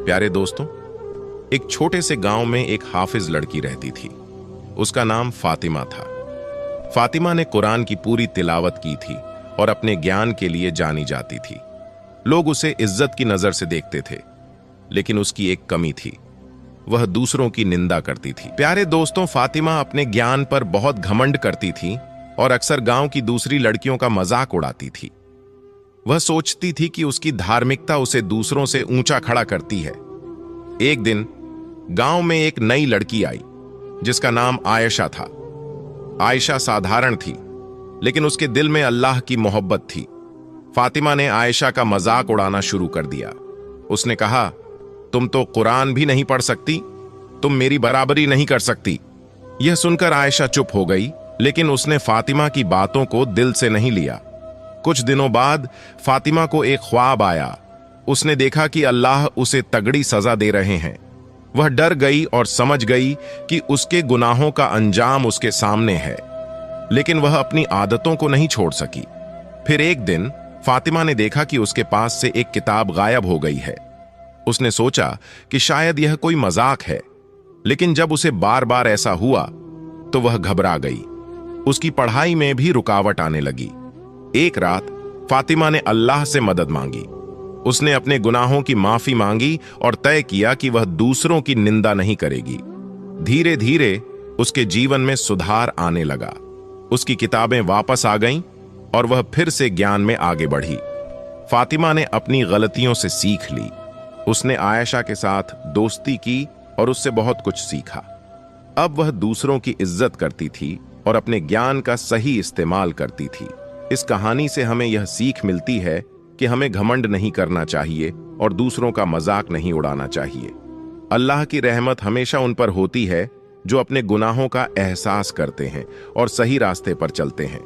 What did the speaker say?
प्यारे दोस्तों, एक छोटे से गांव में एक हाफिज लड़की रहती थी। उसका नाम फातिमा था। फातिमा ने कुरान की पूरी तिलावत की थी और अपने ज्ञान के लिए जानी जाती थी। लोग उसे इज्जत की नजर से देखते थे, लेकिन उसकी एक कमी थी, वह दूसरों की निंदा करती थी। प्यारे दोस्तों, फातिमा अपने ज्ञान पर बहुत घमंड करती थी और अक्सर गांव की दूसरी लड़कियों का मजाक उड़ाती थी। वह सोचती थी कि उसकी धार्मिकता उसे दूसरों से ऊंचा खड़ा करती है। एक दिन गांव में एक नई लड़की आई जिसका नाम आयशा था। आयशा साधारण थी, लेकिन उसके दिल में अल्लाह की मोहब्बत थी। फातिमा ने आयशा का मजाक उड़ाना शुरू कर दिया। उसने कहा, तुम तो कुरान भी नहीं पढ़ सकती, तुम मेरी बराबरी नहीं कर सकती। यह सुनकर आयशा चुप हो गई, लेकिन उसने फातिमा की बातों को दिल से नहीं लिया। कुछ दिनों बाद फातिमा को एक ख्वाब आया। उसने देखा कि अल्लाह उसे तगड़ी सजा दे रहे हैं। वह डर गई और समझ गई कि उसके गुनाहों का अंजाम उसके सामने है, लेकिन वह अपनी आदतों को नहीं छोड़ सकी। फिर एक दिन फातिमा ने देखा कि उसके पास से एक किताब गायब हो गई है। उसने सोचा कि शायद यह कोई मजाक है, लेकिन जब उसे बार बार ऐसा हुआ तो वह घबरा गई। उसकी पढ़ाई में भी रुकावट आने लगी। एक रात फातिमा ने अल्लाह से मदद मांगी। उसने अपने गुनाहों की माफी मांगी और तय किया कि वह दूसरों की निंदा नहीं करेगी। धीरे धीरे उसके जीवन में सुधार आने लगा। उसकी किताबें वापस आ गईं और वह फिर से ज्ञान में आगे बढ़ी। फातिमा ने अपनी गलतियों से सीख ली। उसने आयशा के साथ दोस्ती की और उससे बहुत कुछ सीखा। अब वह दूसरों की इज्जत करती थी और अपने ज्ञान का सही इस्तेमाल करती थी। इस कहानी से हमें यह सीख मिलती है कि हमें घमंड नहीं करना चाहिए और दूसरों का मजाक नहीं उड़ाना चाहिए। अल्लाह की रहमत हमेशा उन पर होती है जो अपने गुनाहों का एहसास करते हैं और सही रास्ते पर चलते हैं।